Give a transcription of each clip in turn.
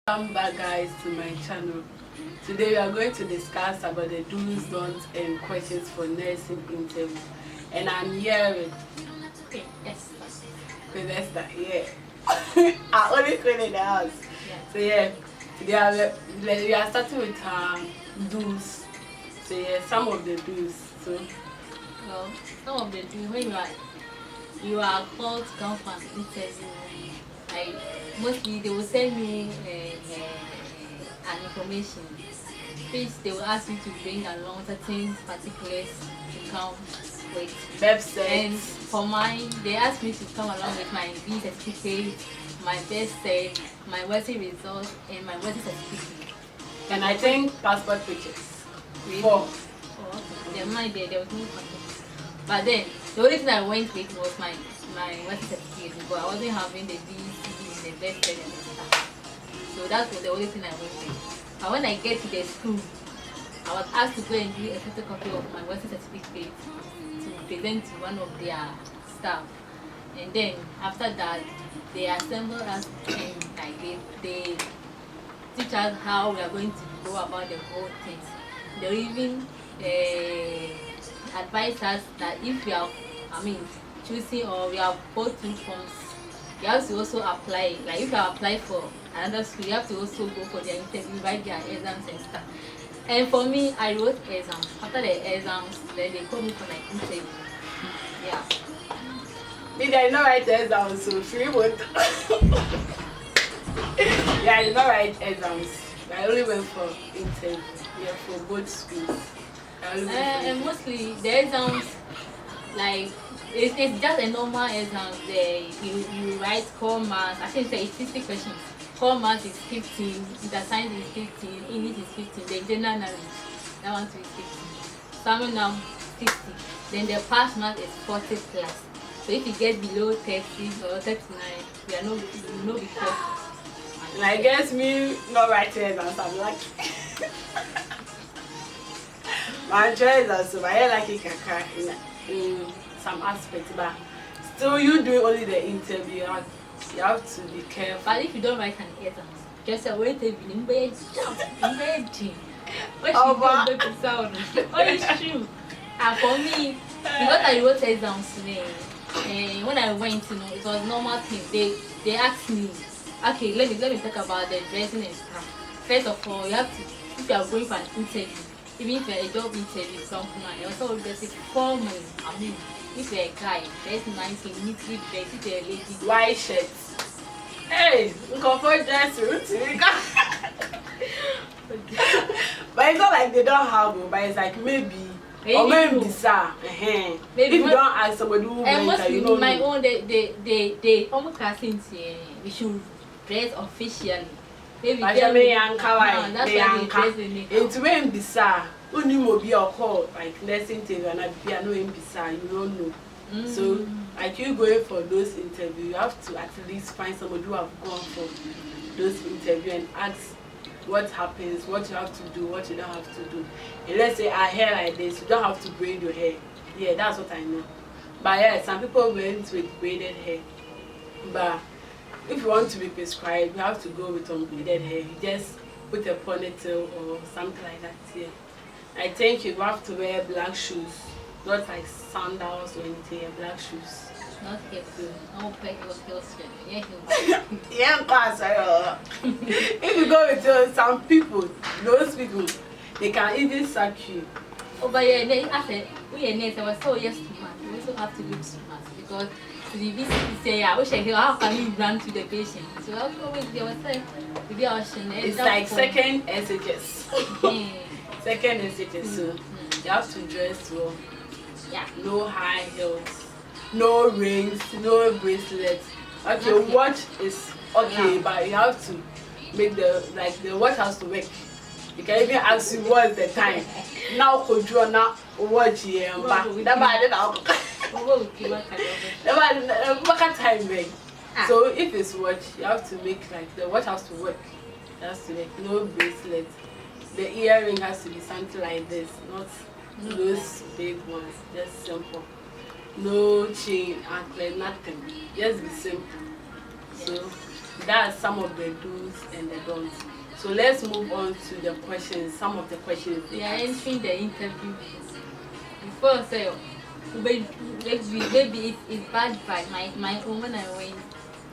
Welcome back, guys, to my channel. Today we are going to discuss about the do's, don'ts and questions for nursing interview, and I'm here with Esther. Yeah. I only queen in the house. So yeah, today we are starting with do's. So yeah, some of the do's. So well, some of the do's when you are called to come for an interview. Like mostly they will send you an information. First they will ask you to bring along certain particulars to come with. website. And for mine, they asked me to come along with my B certificate, my best set, my wedding results, and my wedding certificate. And I think passport pictures. Really? 4. Oh, okay. There was no passport. But then the only thing I went with was my wedding certificate, but I wasn't having the B, C, the best set and stuff. So that was the only thing I went with. But when I get to the school, I was asked to go and do a photocopy of my wedding certificate to present to one of their staff. And then after that, they assemble us and like they teach us how we are going to go about the whole thing. They even advise us that if we are, choosing or we have both two forms, you have to also apply. Like if you apply for another school, you have to also go for their interview, write their exams and stuff. And for me, I wrote exams. After the exams, then they called me for my interview. Yeah. Did I not write exams? So free would. Yeah, I did not write exams. I only went for interview. Yeah, for both schools. And mostly the exams, like it's just a normal exam. You write core maths. I think it's 60 questions. Core maths is 15, the science is 15, English is 15, the general knowledge, that one too is 15. Summing now 60. Then the pass mark is 40 plus. So if you get below 30 or 39, you will not be careful. And I guess me not writing exams, I'm lucky. My choice also, but I like it in some aspects, but still you do only the interview. You have to be careful. But if you don't write an exam, just a way to be in bed, what is true? And for me, because I wrote exams today, and when I went, it was normal thing. They asked me, okay, let me talk about the dressing and stuff. First of all, you have to, if you are going for an interview, even if you're a job interview, something, you also dress it formally. If you're a guy, dress nicely, neatly dressed. If you're a lady, white shirts. Hey, comfort dress routine. But it's not like they don't have it, but it's like maybe. Or maybe sir. Maybe if you don't ask somebody who went, you know. My own, they almost casting we should dress officially. Maybe they young kawaii. That's why they dress in it. It's when bizarre. When you will be a call like nursing interview and I be no bizarre, you don't know. So like you going for those interviews, you have to at least find somebody who have gone for those interviews and ask what happens, what you have to do, what you don't have to do. And let's say our hair like this, you don't have to braid your hair. Yeah, that's what I know. But yeah, some people went with braided hair. But if you want to be prescribed, you have to go with unbraided hair. You just put a ponytail or something like that. Yeah. I think you have to wear black shoes, not like sandals or anything. Black shoes. Not careful. No pet your Yeah, class. If you go with some people, those people, they can even sack you. Oh, but yeah, I said we are next. I was so yes to man. We also have to look smart because the visit say, I wish I hear how can you run to the patient. So I'll go with yourself. It's like second SHS. Second SHS. So you have to dress well. Yeah. No high heels, no rings, no bracelets. Okay, watch is okay, but you have to make the watch has to work. You can even ask you what's the time. Now could you now watch here? What time, man? So if it's watch, you have to make like the watch has to work. It has to make no bracelet. The earring has to be something like this, not those big ones. Just simple. No chain, anklet, nothing. Just be simple. So That's some of the do's and the don'ts. So let's move on to the questions. Some of the questions they are entering the interview before I say maybe it's bad vibe. My own when I went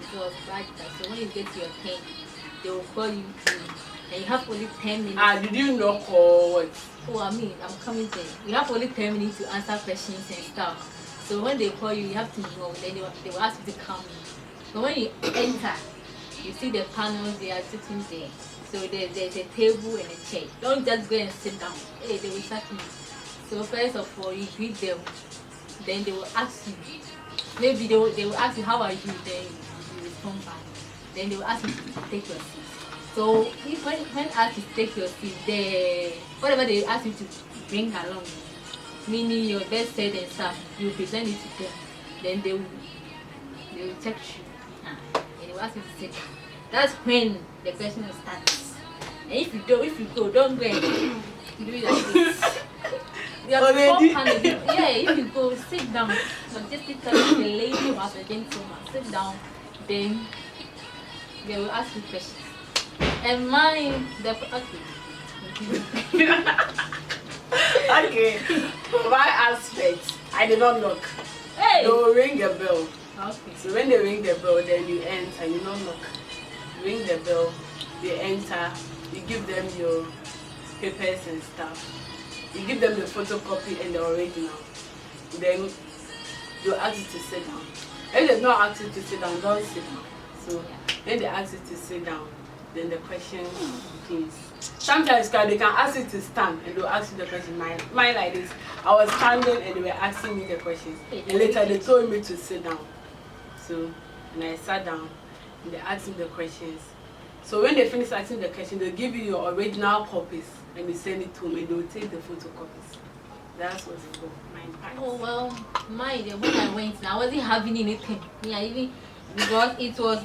it was bad vibe. So when you get to your 10, they will call you to, and you have only 10 minutes. Did you knock or what? Oh, I mean, I'm coming there. You have only 10 minutes to answer questions and stuff. So when they call you, you have to know. Then they will ask you to come in. So when you enter, you see the panels, they are sitting there. So there's a table and a chair. Don't just go and sit down. Hey, they will start you. So first of all, you greet them. Then they will ask you. Maybe they will ask you, how are you? Then you respond back. Then they will ask you to take your seat. So if when asked to take your seat, whatever they ask you to bring along, meaning your best set and stuff, you present it to them. Then they will check you. And they will ask you to sit down. That's when the question starts. And if you go, don't go and do it like this. Yeah, if you go, sit down. But just tell the lady or the gentleman, sit down. Then they will ask you questions. And mine, Okay. For my aspect, I did not knock. Hey! They will ring a bell. Okay. So when they ring the bell, then you enter. You don't knock. You ring the bell, they enter. You give them your papers and stuff. You give them the photocopy and the original. Then they'll ask you to sit down. If they don't ask you to sit down, don't sit down. So when they ask you to sit down, then the question begins. Sometimes they can ask you to stand and they'll ask you the question. Mine like this. I was standing and they were asking me the questions. And later they told me to sit down. So and I sat down and they asked me the questions. So when they finish asking the question, they'll give you your original copies and you send it to me. They'll take the photocopies. That's what it's for. Oh well, when I went, I wasn't having anything. Yeah, even because it was.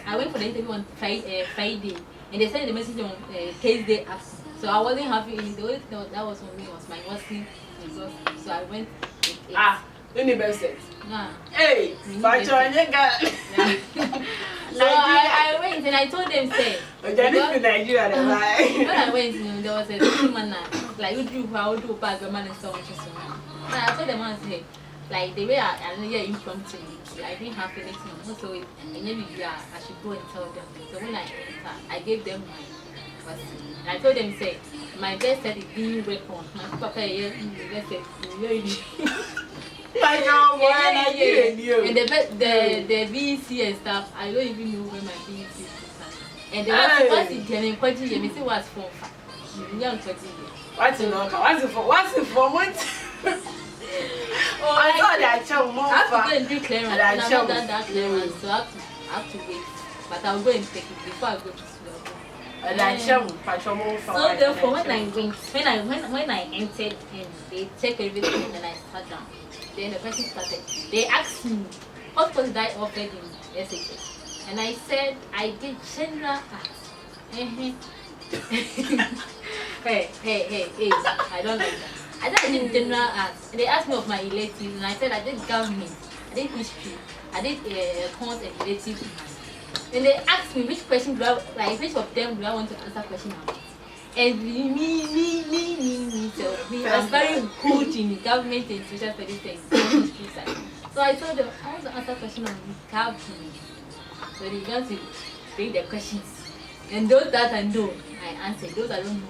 I went for the interview on Friday, and they sent the message on Thursday after. So I wasn't having any. The only thing that was on me was my nursing results. So I went. University. Nah. Hey, but you got. So I went and I told them, say. Nigeria, when I went, there was a man like you do how do bag a man and so much so. I told the man, say, like the way I impromptu, I didn't have anything. So and maybe I should go and tell them. So when I enter, I gave them my first. I told them, say, my best set is being work on. My papa here, best set, and the VC and stuff, I don't even know where my VC is. And the what's it getting quite you say what's for young what's it for what? Oh, I thought that chum more. I have to go and do clearance. And I've not done that clearance, so I have to wait. But I'll go and take it before I go to school. So therefore when I entered and they checked everything and then I sat down. Then the person started. They asked me, what course did I offer in SHS? And I said, I did general arts. Hey, I don't like that. I said I did general arts. And they asked me of my electives, and I said I did government, I did history, I did cons and electives. And they asked me which question do I, like which of them do I want to answer question about. And me. So I'm very good in government and social studies and history side. So I told them I want to answer question on government. So they began to bring the questions. And those that I know, I answered. Those I don't know,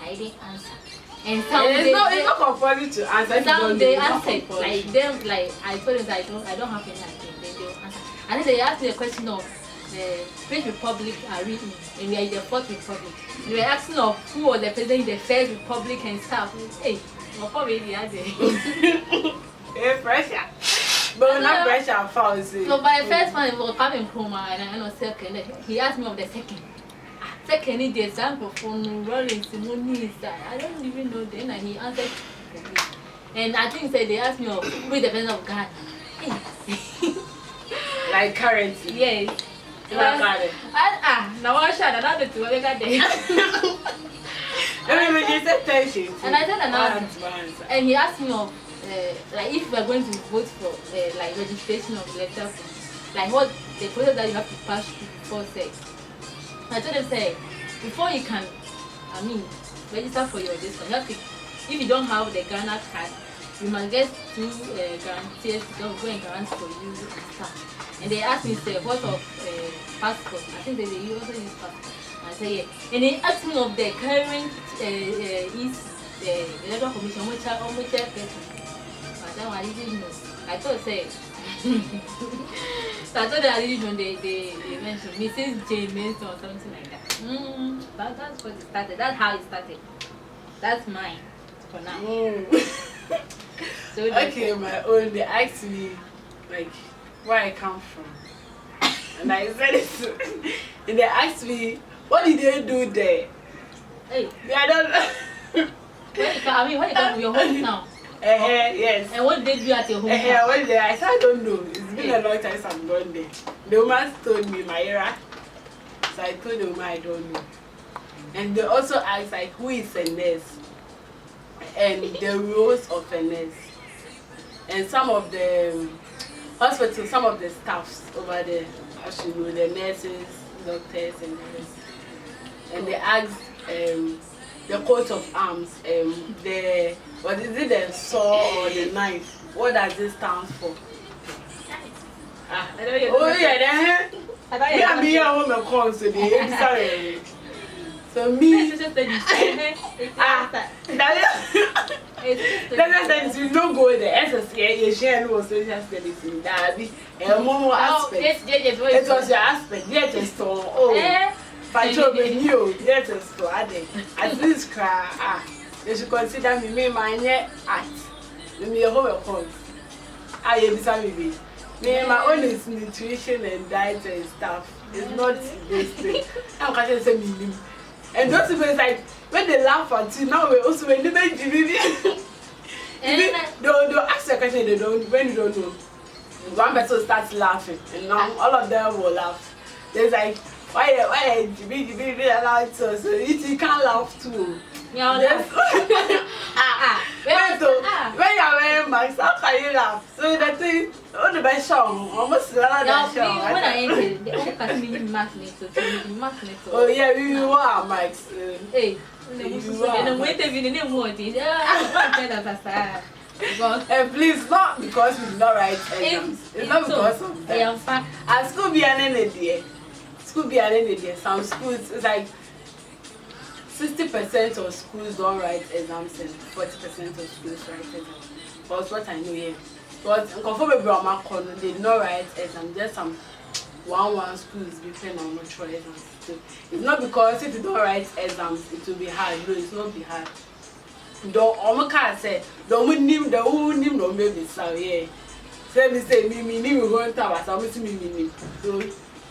I didn't answer. And some it's not compulsory to answer. Some they answered like them, like I told them that I don't have any idea. Then they will answer. And then they asked me a question of the French Republic are written, and we are in the Fourth Republic. They were asking of who was the president in the First Republic and stuff. Hey, my already had it. Hey, pressure. But not pressure falls. So by the first one, it was coming from and I know second. He asked me of the second. Second, the example from Rolling Simone. I don't even know then, and he answered. And I think they asked me of who is the president of Ghana. Like currency. Yes. Now I shot another two. I got there. And I said another. And he asked me of like if we are going to vote for like registration of letter. like what the process that you have to pass through before sex. I told them say before you can, I mean, register for your this one, you have to, if you don't have the Ghana card, you must get 2 guarantees to go and grant for you and stuff. And they asked me, say, what of passport? I think they also use passport. I say, yeah. And they asked me of the current electoral commission, which person. But then I didn't know. I thought, say, so I thought that I didn't know they mentioned Mrs. J. Mason or something like that. But that's what it started. That's how it started. That's mine for now. So okay, my own, they asked me like where I come from. And I said it. And they asked me, what did they do there? Hey. Yeah, I don't know. Where you come from your hometown? Yes. And what did they do at your hometown? When they, I said I don't know. It's been a long time since I've gone there. The woman told me my era. So I told the woman I don't know. And they also asked like who is a nurse? And the roles of a nurse. And some of the hospitals, some of the staffs over there, as you know, the nurses, doctors, and others. And they asked the coat of arms, what is it, the saw or the knife? What does this stand for? I don't Oh yeah, then yeah, me and woman comes to the sorry. So me, that's you don't go there. SSA, you share no social studies in that. A more aspect. It was your aspect. Yet it's so oh. But you knew, yet it's so added. At least cry. You should consider me my net act. Me a whole point. I am sorry. Me my own is nutrition and diet and stuff. It's not this thing. I'm going to say me. And those people like when they laugh at you now we also when they make the don't ask a question they don't when you don't know. One person starts laughing and now all of them will laugh. There's like why Jimmy allowed so you can't laugh too. Yeah, when you're wearing masks, how can you laugh? So the thing, all the best song, almost another song. When I entered, they all can be mask. Oh yeah, we were Max. Hey, and wait a minute, they want it. And please, not because we did not write exams. It's not because of that. At school, be an idea. School be an idea. Some schools, it's like 60% of schools don't write exams and 40% of schools write exams. That's what I know here. But they did not write exams. There's some 1 schools depend on much exams. So it's not because if you don't write exams, it will be hard. No, it's not be hard. Don't say don't name the whole name no maybe so yeah. Say me going to our me. So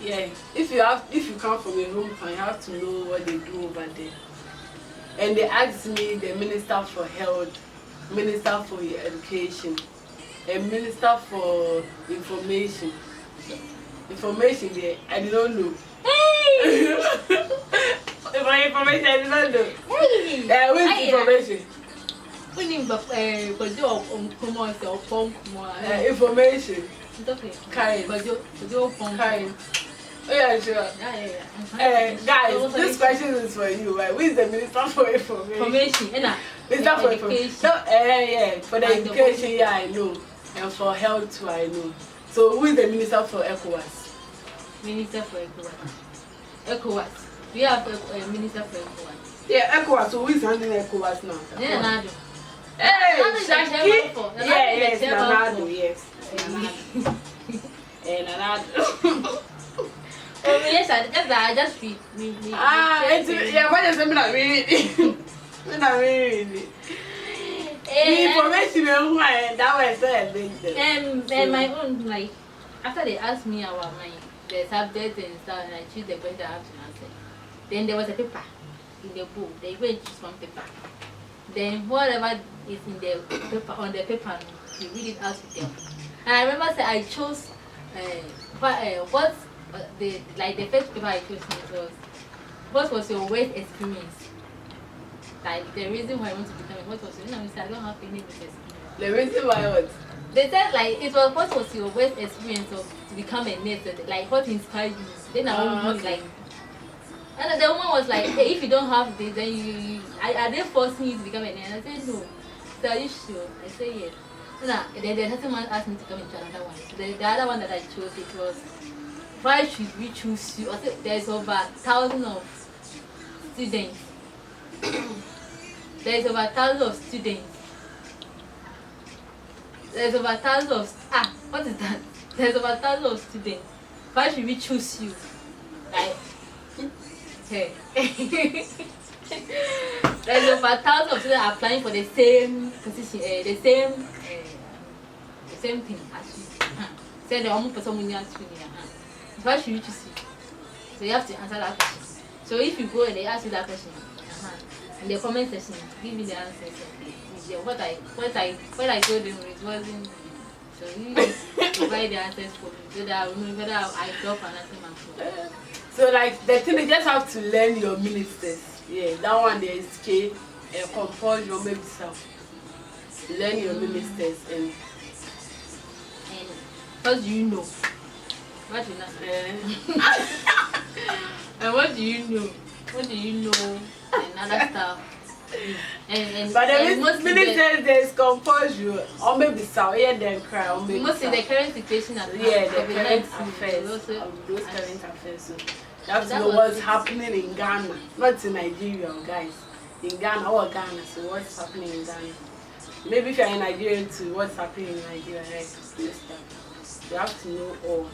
yeah, if you come from a hometown, you have to know what they do over there. And they asked me the Minister for Health, Minister for Education, and Minister for Information. Information there, I did not know. Hey! For information, I did not know. Hey! Which information? Information. Kind. Oh yeah, sure. Guys, this question is for you. Right? Who is the Minister for Information? Minister for Information. No, yeah, for the education, yeah, I know. And for health too, I know. So who is the Minister for ECOWAS? Minister for ECOWAS. We have a Minister for ECOWAS. Yeah, ECOWAS. So who is handling ECOWAS now? Yeah, Nado. Hey, Shaki. Yes, Nado. Yes. And Nado. Oh yes, I just read. Yeah, what does it mean? I read. The information that was so and my own, like, after they asked me about the subject and stuff, and I choose the question I have to answer. Then there was a paper in the book. They go and choose one paper. Then whatever is in the paper on the paper, you read it out to them. And I remember say I chose what the first paper I chose was what was your worst experience? Like the reason why I want to become what was your I don't have any worst experience. The reason why what? They said like it was what was your worst experience of to become a nurse? Like what inspired you? Then I want okay. like, and the woman was like, hey, if you don't have this, then are they forcing you to become a nurse? I said no. So are you sure? I said yes. Nah, then the second man asked me to come into another one. So the other one that I chose, it was why should we choose you? I said there's over 1,000 of students. There's over 1,000 of students. There's over 1,000 of what is that? There's over 1,000 of students. Why should we choose you? Like, hey. There's over 1,000 of students applying for the same position, the same thing as you. Say the only person who has to. Why should you choose you? So you have to answer that question. So if you go and they ask you that question, in the comment section, give me the answers. What I told them it wasn't. So you provide the answers for me so that I will know whether I drop an answer myself. So like the thing, you just have to learn your ministers. Yeah, that one there is K, compulsion, maybe self. Learn your ministers and because you know. What do you know? And what do you know? What do you know? And other stuff. But the ministers there's compulsion or maybe so yeah then cry or maybe mostly the current situation at the current affairs those current affairs. So that's what's happening in Ghana, not in Nigeria, guys. In Ghana or Ghana, so what's happening in Ghana? Maybe if you're in Nigeria too, what's happening in Nigeria, right? You have to know all.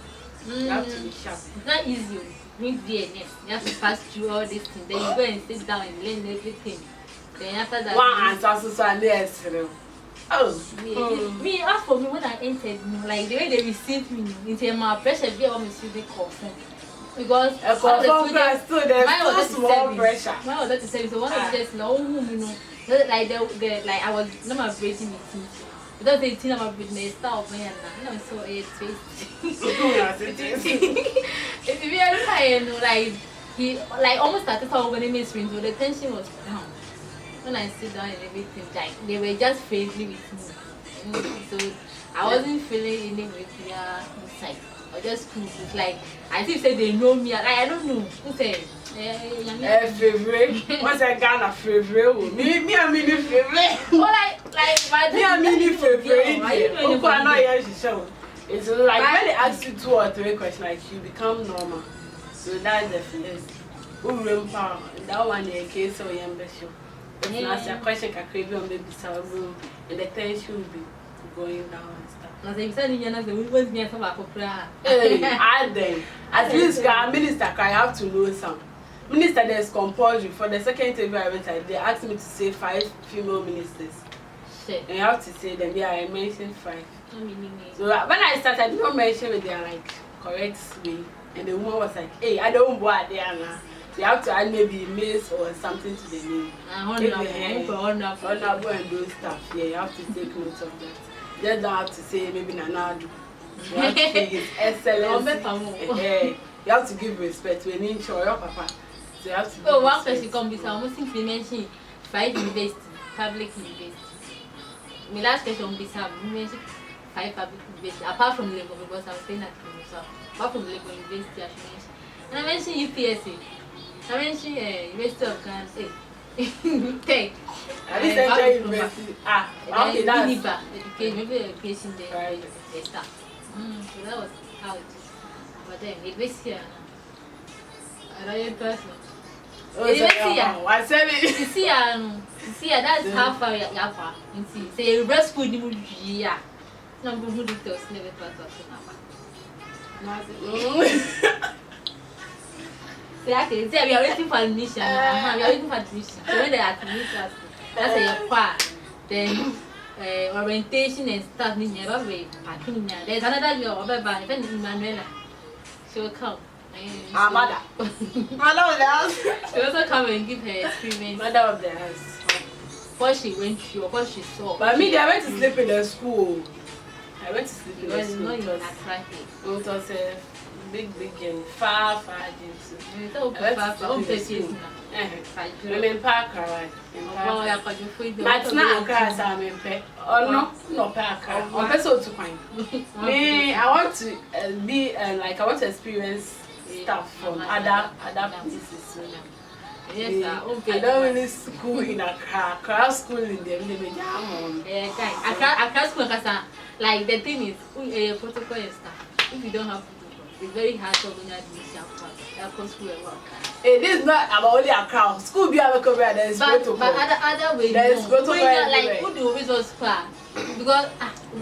You have to be sharp. It's not easy. You need DNS. You have to pass through all these things. Then you go and sit down and learn everything. Then after that, one answer so and yes. Oh, me as for me when I entered, like the way they received me, into my pressure, they want me to be confirmed. Because mine was small pressure. Mine was at the service. So one of just no, you know, like the like I was not my breathing meeting. Because they think about business, start of me and I'm so it's very tired, like he like almost started talking when he missed me, so the tension was down. When I sit down and everything, like they were just friendly with me. So I wasn't feeling any with their inside. I just cool. It's like I think say they know me. Like I don't know. Who say? Favorite. Once I got a favorite, me a mini favorite. Oh, like me a mini favorite. Who are not here to show. It's like when they ask you 2 or 3 questions, like you become normal. So that's the feeling. That one in case of young show. If you ask a question, can create on maybe some room, and the tension will be going down and stuff. Now, they said you know the was near some at least our minister I have to know some. Minister there's compulsory for the second interview I went they asked me to say 5 female ministers. Shit. And you have to say them. Yeah, I mentioned 5. So when I started, I did not mention with their like correct way, and the woman was like, "Hey, I don't want there now." So you have to add maybe miss or something to the name. Honorable and those stuff. Yeah, you have to take note of that. Just don't have to say maybe Nanadu. You have to say his excellency. You have to give respect when you show your papa. So you have to. Oh, one question come this. I almost think you mentioned 5 university, public university. My last question will be some. You mentioned 5 public university apart from Lagos because I was saying that to myself. Apart from Lagos University, I should mention. And I mentioned UPSA. I mentioned University of Ghana. Tech. University. Okay, that's education. Maybe education there. They start. So that was how it is. But then it was here. Another person. I said it. You see, that's how far you are. You see, say you breast food you yeah. No, but who did those never thought of Exactly. We are waiting for admission. We are waiting for admission. So when they admit us, that's a part. Then orientation and stuff. There's another girl over by Manuela. She will come. Mother. Mother of the house. She also come and give her experience. Mother of the house. What she went through, what she saw. But me, they went to sleep in the school. I went to sleep in the Because school. not It in was, Accra here. it was a big game, far game. So So I went far, to sleep in the school. I'm in Park, right? Wow, you're quite free. But now Accra, so I'm in Pet. Oh no Park. I'm person to find. Me, I want to be like I want to experience stuff from other places. So, Yes, I don't really school in Accra. Accra school in the Jam. yeah, guys. Accra school, like the thing is, protocol and stuff. If you don't have protocol, it's very hard to win admission for school and work. It is not about only Accra. School be able to cover. There is protocol. But other way, there is protocol like who do results class? Because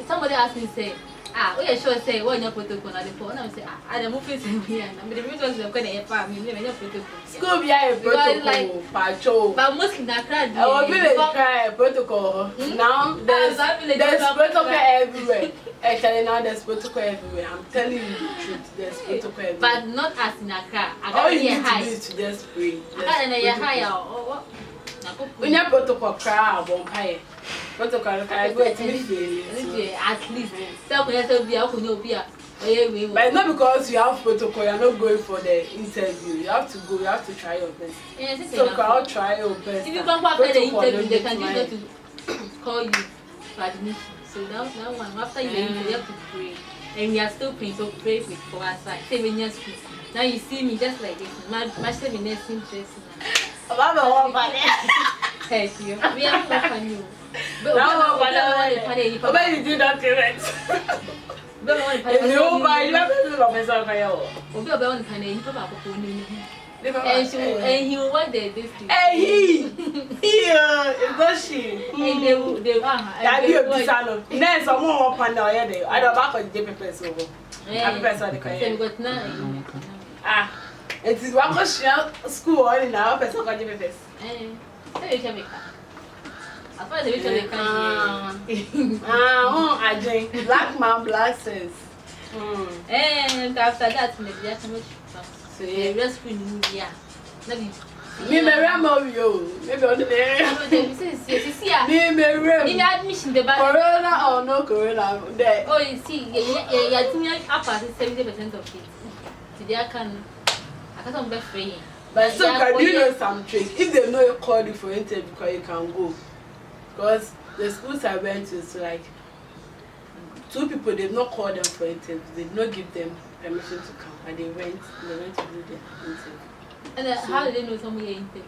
somebody asked me say. Oh yeah, sure. Say when you protocol na the phone, I say I the movie say me and the results they going to help me. Me protocol. School be a protocol, patrol. But most in Accra, our village try a protocol. Now there's protocol everywhere. Actually now there's protocol everywhere. I'm telling you the truth. There's protocol everywhere. But not as in Accra. All you need to do is to just pray. And then you higher or what? When you protocol cry bonfire. Protocol cry go to me. At least. So when you be out, you be but it's not because you have protocol, you're not going for the interview. You have to go, you have to try your best. Yes, so I'll try your best. If you come back after the interview, they can just go to call you for admission. So that one, after you interview, you have to pray. And we are still praying, so pray for us. Like, say when you're school. Now you see me just like this. My sister is nursing dressing. Thank you. We are not funny. But you do that correct. And he will want this thing. Hey, is not she? And they that be a pisano. Next, some more panel. I don't back on the paper. So, I'm person. Ah, it is what was school or in our person got the papers. I drink black man glasses. And after that, maybe that's much. So you just feel yeah. Me you. Maybe on the me admission the corona or no corona. There. Oh, you see, yeah, up at 70% of it. Today I can't be free. But so can you know some trick? If they know you call you for interview, because you can go. Because the schools I went to, so like 2 people, they've not called them for interview. They did not give them permission to come, and they went to do their interview. And so, how do they know somebody interview?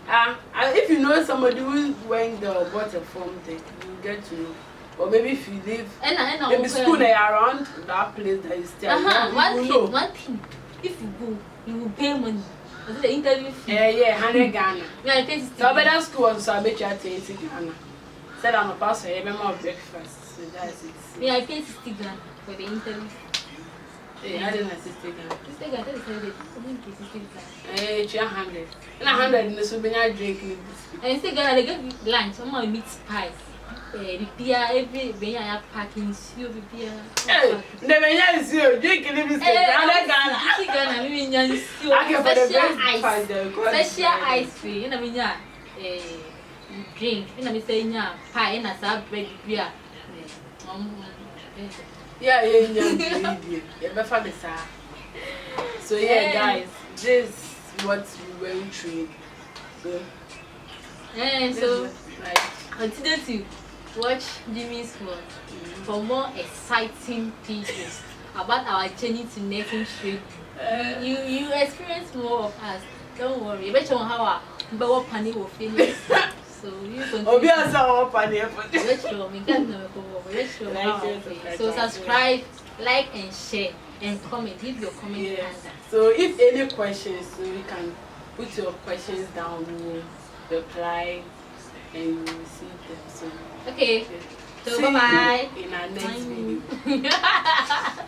If you know somebody who went there or bought a form, then you get to know. Or maybe if you live maybe school around that place that you stay. One thing, if you go, you will pay money. Was it the interview fee? Yeah, 100 Ghana. Yeah, I paid 60. So better school, so I bet you 20 Ghana. Said I'm a pastor, I remember breakfast. So that's it. Yeah, I paid 60 Ghana for the interview. Yeah, I didn't assist Ghana. 60 Ghana, that is how they pay 60 Ghana. 100. And 100 in the souvenir drink. And 60 Ghana, they give you lunch, some meat pies. The beer, every when I have packing, you beer. Hey, the when is you drinking this Ghana. 60 Ghana, maybe you special ice cream. You know, drink. You know, say pie and a sub bread beer. Yeah. So yeah, guys, this is what we went through. And so, continue to watch Jimmy's vlog for more exciting pieces about our journey to nursing trade. You experience more of us. Don't worry. Bet you how our panic will finish. So you continue. So subscribe, like and share and comment. Leave your comment under. So if any questions, so you can put your questions down. We will reply and you will receive them. So okay. So bye bye. In our next video.